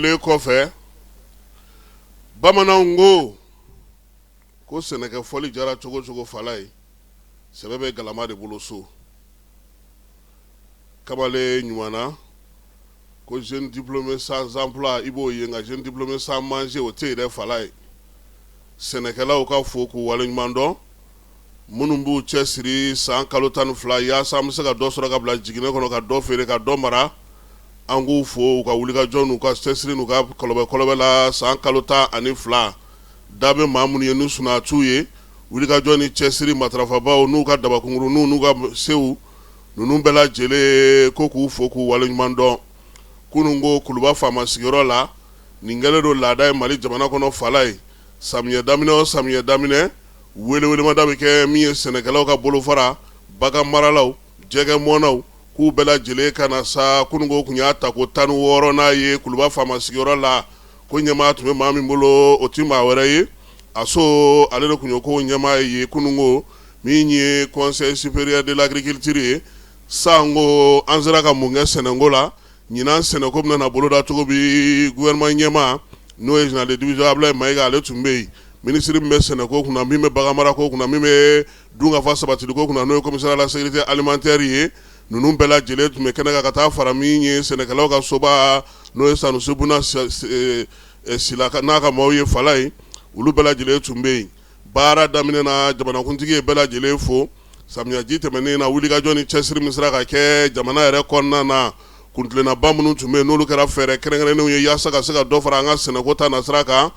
le kɔfɛ bamananw ko sɛnɛkɛ fɔli jara cogo cogo fala ye sɛbɛ bɛ galama de bolo so kamalen ɲumanna ko jeune diplômé sans emploi i b'o ye nka jeune diplômé sans manger o tɛ yen dɛ fala ye sɛnɛkɛlaw ka fo k'u waleɲuman dɔn minnu b'u cɛsiri san kalo 12 yaasa an bɛ se ka dɔ sɔrɔ ka bila jiginɛ kɔnɔ ka dɔ feere ka dɔ mara an k'u fo u ka wulikajɔ n'u ka cɛsiri n'u ka kɔlɔbɛ la san kalo 12 da bɛ maa minnu ye n'u suna t'u ye wulikajɔ ni cɛsiri matarafabaw n'u ka dabakunkuruninw n'u ka sew ninnu bɛɛ lajɛlen ko k'u fo k'u waleɲuman dɔn kunun ko kuluba faama sigiyɔrɔ la nin kɛlen don laada ye Mali jamana kɔnɔ fala ye samiyɛ daminɛ o samiyɛ daminɛ welewelemada bɛ kɛ min ye sɛnɛkɛlaw ka bolofara bagan maralaw jɛgɛ mɔnaw k'u bɛɛ lajɛlen ka na sa kunun ko kun y'a ta ko 16 n'a ye kuluba faama sigiyɔrɔ la ko ɲɛmaa tun bɛ maa min bolo o tɛ maa wɛrɛ ye a so ale de kun ye ko ɲɛmaa ye kunun ko min ye Conseil supérieur de l'agriculture ye san ko an sera ka mun kɛ sɛnɛko la ɲinan sɛnɛko bɛna boloda cogo bi gouvernement ɲɛmaa n'o ye général de division Ablaye Mayiga ale tun bɛ yen ministre min bɛ sɛnɛko kunna min bɛ baganmarako kunna min bɛ dunkafa sabatiliko kunna n'o ye commissaire à la sécurité alimentaire ye ninnu bɛɛ lajɛlen tun bɛ kɛnɛ kan ka taa fara min ye sɛnɛkɛlaw ka soba n'o ye Sanusi Buna Sila n'a ka maaw ye fala ye olu bɛɛ lajɛlen tun bɛ yen baara daminɛ na jamanakuntigi ye bɛɛ lajɛlen fo samiyaji tɛmɛnen na wulikajɔ ni cɛsiri min sera ka kɛ jamana yɛrɛ kɔnɔna na kuntilennaba minnu tun bɛ yen n'olu kɛra fɛɛrɛ kɛrɛnkɛrɛnnenw ye yaasa ka se ka dɔ fara an ka sɛnɛko ta nasira kan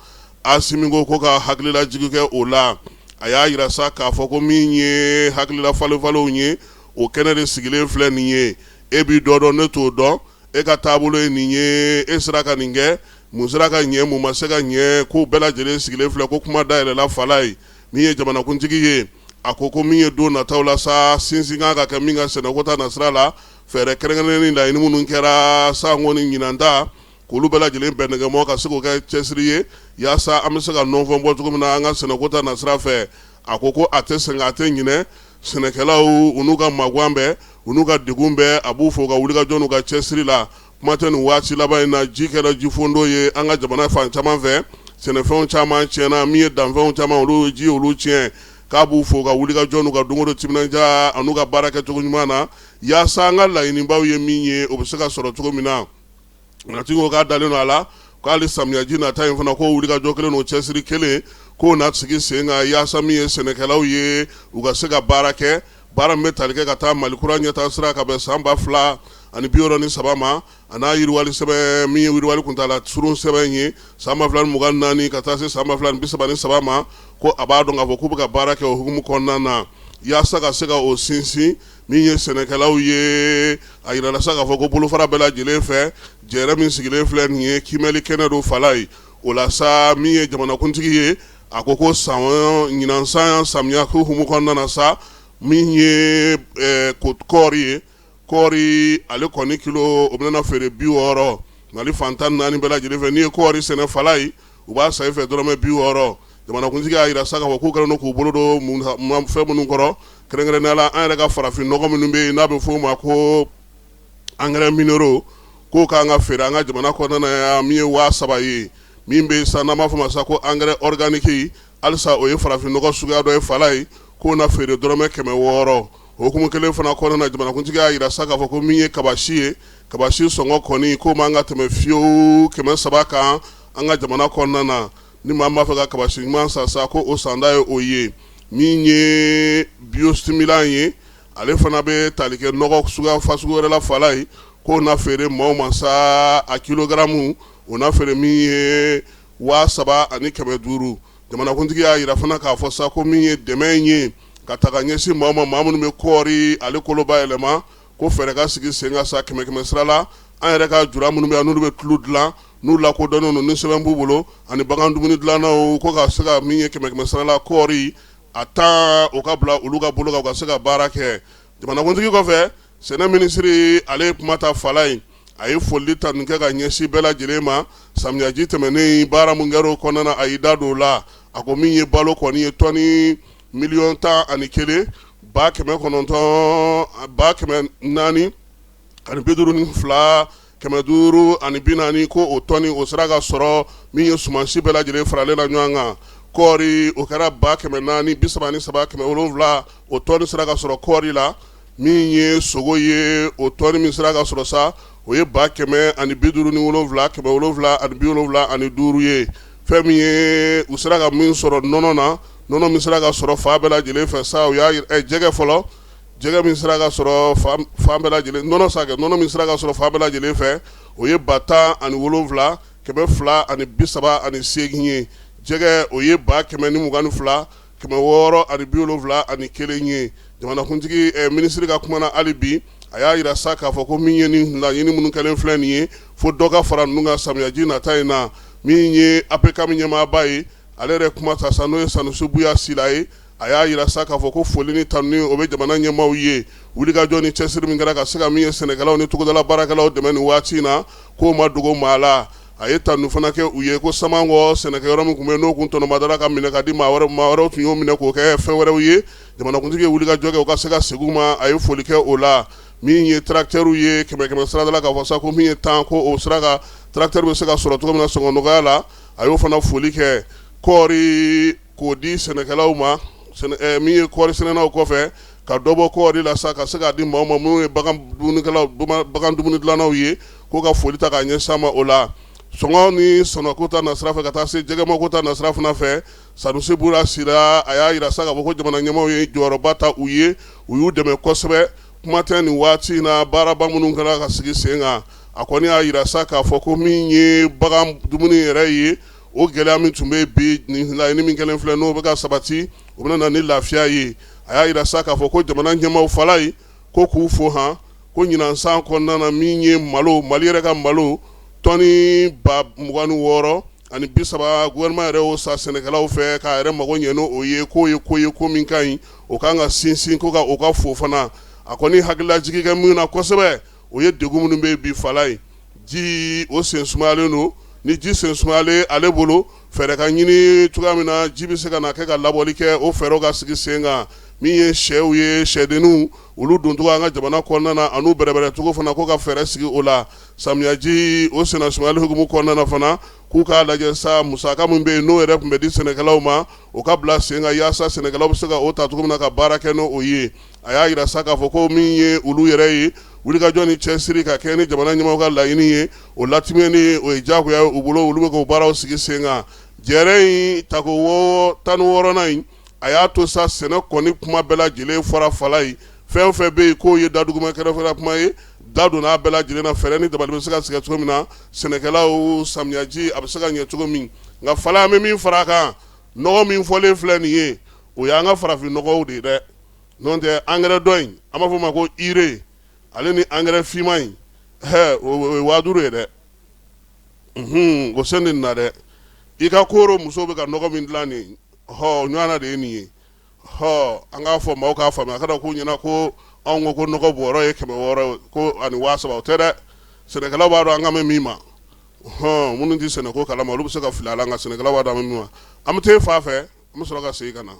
Asimi ko ka hakililajigi kɛ o la a y'a yira sa k'a fɔ ko min ye hakilila falenfalenw ye o kɛnɛ de sigilen filɛ nin ye e b'i dɔ dɔn ne t'o dɔn e ka taabolo ye nin ye e sera ka nin kɛ mun sera ka ɲɛ mun ma se ka ɲɛ k'u bɛɛ lajɛlen sigilen filɛ ko kuma dayɛlɛla fala ye min ye jamanakuntigi ye a ko min ye don nataw la sa sinsin kan ka kɛ min ka sɛnɛko ta nasira la fɛɛrɛ kɛrɛnkɛrɛnnen laɲini minnu kɛra sango ni ɲinan ta k'olu bɛɛ lajɛlen bɛn nɛgɛmɔ ka se k'o kɛ cɛsiri ye yaasa an bɛ se ka nɔnfɛn bɔ cogo min na an ka sɛnɛko ta nasira fɛ a ko a tɛ sɛgɛn a tɛ ɲinɛ sɛnɛkɛlaw u n'u ka magan bɛɛ u n'u ka degun bɛɛ a b'u fo ka wulikajɔ n'u ka cɛsiri la kuma tɛ nin waati laban in na ji kɛra jifondo ye an ka jamana fan caman fɛ sɛnɛfɛnw caman tiɲɛna min ye danfɛnw caman olu ji olu tiɲɛ k'a b'u fo ka wulikajɔ n'u ka donko timinanja a n'u ka baara kɛcogo ɲuman na yaasa an ka laɲinibaw ye min ye o bɛ se ka sɔrɔ cogo min na natigi ko k'a dalen don a la k'ale samiyaji nata in fana ko wulikajɔ kelen n'o cɛsiri kelen k'o na sigi sen kan yaasa min ye sɛnɛkɛlaw ye u ka se ka baara kɛ baara min bɛ tali kɛ ka taa Mali kura ɲɛtaa sira ka bɛn san 2063 ma a n'a yiriwali sɛbɛn min ye yiriwali kuntala surun sɛbɛn ye san 2024 ka taa se san 2033 ma ko a b'a dɔn k'a fɔ k'u bɛ ka baara kɛ o hukumu kɔnɔna na yaasa ka se ka o sinsin min ye sɛnɛkɛlaw ye a yirala sa k'a fɔ ko bolofara bɛɛ lajɛlen fɛ jɛrɛ min sigilen filɛ nin ye kimɛli kɛnɛ don fala ye o la sa min ye jamanakuntigi ye a ko ɲinan san samiya hukumu kɔnɔna na sa min ye kɔɔri ye kɔɔri ale kɔni kilo o bɛna feere 60 Mali fan 14 bɛɛ lajɛlen fɛ n'i ye kɔɔri sɛnɛ fala ye u b'a sa i fɛ dɔrɔmɛ 60 jamanakuntigi y'a yira sa k'a fɔ k'u kɛlen don k'u bolo don fɛn minnu kɔrɔ kɛrɛnkɛrɛnnenya la an yɛrɛ ka farafin nɔgɔ minnu bɛ yen n'a bɛ f'o ma ko engrais minéraux k'o k'an ka feere an ka jamana kɔnɔna yan min ye 3000 ye min bɛ sa n'an b'a fɔ ma sa ko engrais organique halisa o ye farafin nɔgɔ suguya dɔ ye fala ye k'o na feere dɔrɔmɛ 600 hukumu kelen fana kɔnɔna na jamanakuntigi y'a yira sa k'a fɔ ko min ye kabasi ye kabasi sɔngɔ kɔni k'o man ka tɛmɛ fiyewu 300 kan an ka jamana kɔnɔna na ni maa b'a fɛ ka kabasi ɲuman san sa ko o sanda ye o ye min ye biostimulant ye ale fana bɛ tali kɛ nɔgɔ suguya fasugu wɛrɛ la fala ye k'o na feere maaw ma sa a kilogaramu o na feere min ye 3500 jamanakuntigi y'a yira fana k'a fɔ sa ko min ye dɛmɛ in ye ka taga ɲɛsin maa minnu bɛ kɔɔri ale kolo bayɛlɛma ko fɛɛrɛ ka sigi sen kan sa 100 sira la an yɛrɛ ka jura minnu bɛ yan n'olu bɛ tulu dilan n'u lakodɔnnen don ni sɛbɛn b'u bolo ani bagan dumuni dilannaw ko ka se ka min ye 100 sira la kɔɔri a taa o ka bila olu ka bolo kan u ka se ka baara kɛ jamanakuntigi kɔfɛ sɛnɛ minisiri ale ye kuma ta fala ye a ye foli ta nin kɛ ka ɲɛsin bɛɛ lajɛlen ma samiyaji tɛmɛnen baara mun kɛra o kɔnɔna na a y'i da don o la a ko min ye balo kɔni ye tɔni 11,000 ba 900 ba 452 kɛmɛ duuru ani bi naani ko o tɔni o sera ka sɔrɔ min ye sumansi bɛɛ lajɛlen faralen na ɲɔgɔn kan. Kɔɔri o kɛra 4,437 7,7 o tɔni sera ka sɔrɔ kɔɔri la. Min ye sogo ye o tɔni min sera ka sɔrɔ sa o ye 157 7,7 ani 75 ani 5 ye. Fɛn min ye u sera ka min sɔrɔ nɔnɔ na, nɔnɔ min sera ka sɔrɔ fan bɛɛ lajɛlen fɛ sa o y'a jɛgɛ fɔlɔ, jɛgɛ min sera ka sɔrɔ fan bɛɛ lajɛlen, nɔnɔ sakɛ, nɔnɔ min sera ka sɔrɔ fan bɛɛ lajɛlen fɛ o ye 10,7 200 ani 38 ye. Jɛgɛ o ye 122 600 ani 70 ani 1 ye. Jamanakuntigi minisiri ka kuma na hali bi a y'a yira sa k'a fɔ ko min ye nin laɲini minnu kɛlen filɛ nin ye fo dɔ ka fara ninnu kan samiyaji nata in na. Min ye APK min ɲɛmaaba ye ale yɛrɛ kuma ta sa n'o ye Sanusi Buya Sila ye a y'a yira sa k'a fɔ ko foli ni tanuni o bɛ jamana ɲɛmaaw ye wulikajɔ ni cɛsiri min kɛra ka se ka min ye sɛnɛkɛlaw ni togodala baarakɛlaw dɛmɛ nin waati in na k'o ma dogo maa la. A ye tanuni fana kɛ u ye ko Samankɔ sɛnɛkɛyɔrɔ min tun bɛ n'o kun tɔnɔmadara ka minɛ ka di maa wɛrɛw tun y'o minɛ k'o kɛ fɛn wɛrɛw ye. Jamanakuntigi ye wulikajɔ kɛ u ka se ka segin u ma a ye foli kɛ o la. Min ye tracteurs ye 100 sirada la k'a fɔ sa ko min ye 10 ko o sira kan tracteur bɛ se ka sɔrɔ cogo min na sɔngɔ nɔgɔya la a y'o fana foli kɛ. Kɔɔri k'o di sɛnɛkɛlaw ma min ye kɔɔri sɛnɛnaw kɔfɛ ka dɔ bɔ kɔɔri la sa ka se k'a di maaw ma minnu ye bagan dumuni dilannaw ye k'o ka foli ta k'a ɲɛsin ma o la. Sɔngɔ ni sɔnɔko ta nasira fɛ ka taa se jɛgɛmako ta nasira fana fɛ Sanusi Buya Sila a y'a yira sa k'a fɔ ko jamana ɲɛmaaw ye jɔyɔrɔba ta u ye u y'u dɛmɛ kosɛbɛ. Kuma tɛ nin waati in na baaraba minnu kɛra ka sigi sen kan a kɔni y'a yira sa k'a fɔ ko min ye bagan dumuni yɛrɛ ye o gɛlɛya min tun bɛ bi nin laɲini min kɛlen filɛ n'o bɛ ka sabati o bɛna na ni lafiya ye. A y'a yira sa k'a fɔ ko jamana ɲɛmaaw fala ye ko k'u fo han ko ɲinan san kɔnɔna na min ye Mali yɛrɛ ka malo tɔni 26 ani 30 gouvernement yɛrɛ y'o sa sɛnɛkɛlaw fɛ k'a yɛrɛ mago ɲɛ n'o ye k'o ye ko min ka ɲi o kan ka sinsin ko ka o ka fo fana. A kɔni hakililajigi kɛ min na kosɛbɛ o ye degun minnu bɛ bi fala ye. Ji o sen sumayalen don ni ji sen sumayalen ale bolo fɛɛrɛ ka ɲini cogoya min na ji bɛ se ka na kɛ ka labɔli kɛ o fɛɛrɛw ka sigi sen kan. Min ye sɛw ye sɛdenninw olu doncogo an ka jamana kɔnɔna na an'u bɛrɛbɛrɛcogo fana ko ka fɛɛrɛ sigi o la. Samiyaji o sen sumayali hukumu kɔnɔna na fana k'u k'a lajɛ sa musaka min bɛ yen n'o yɛrɛ tun bɛ di sɛnɛkɛlaw ma o ka bila sen kan yaasa sɛnɛkɛlaw bɛ se ka o ta cogo min na ka baara kɛ n'o ye. A y'a yira sa k'a fɔ ko min ye olu yɛrɛ ye wulikajɔ ni cɛsiri ka kɛ ni jamana ɲɛmaaw ka laɲini ye o latimɛni o ye diyagoya u bolo olu bɛ k'o baaraw sigi sen kan. Jɛrɛ in tako 16nan in a y'a to sa sɛnɛ kɔni kuma bɛɛ lajɛlen fɔra fala ye fɛn o fɛn bɛ yen k'o ye daduguma kɛrɛfɛla kuma ye da donna a bɛɛ lajɛlen na fɛɛrɛ ni dabali bɛ se ka sigi cogo min na sɛnɛkɛlaw samiyaji a bɛ se ka ɲɛ cogo min nka fala an bɛ min fara a kan nɔgɔ min fɔlen filɛ nin ye o y'an ka farafin nɔgɔw de ye dɛ n'o tɛ angɛrɛ dɔ in an b'a fɔ o ma ko ire ale ni angɛrɛ finman in o ye 5000 ye dɛ o sen de nin na dɛ i ka kooro musow bɛ ka nɔgɔ min dilan nin ɲɔgɔnna de ye nin ye an k'a fɔ maaw k'a faamuya a kana k'u ɲɛna ko anw ko nɔgɔ bɔrɔ ye 600 ko ani 700 o tɛ dɛ sɛnɛkɛlaw b'a dɔn an ka mɛn min ma minnu tɛ sɛnɛko kalama olu bɛ se ka fili a la nka sɛnɛkɛlaw b'a dɔn an bɛ min ma an bɛ taa fan fɛ an bɛ sɔrɔ ka segin ka na.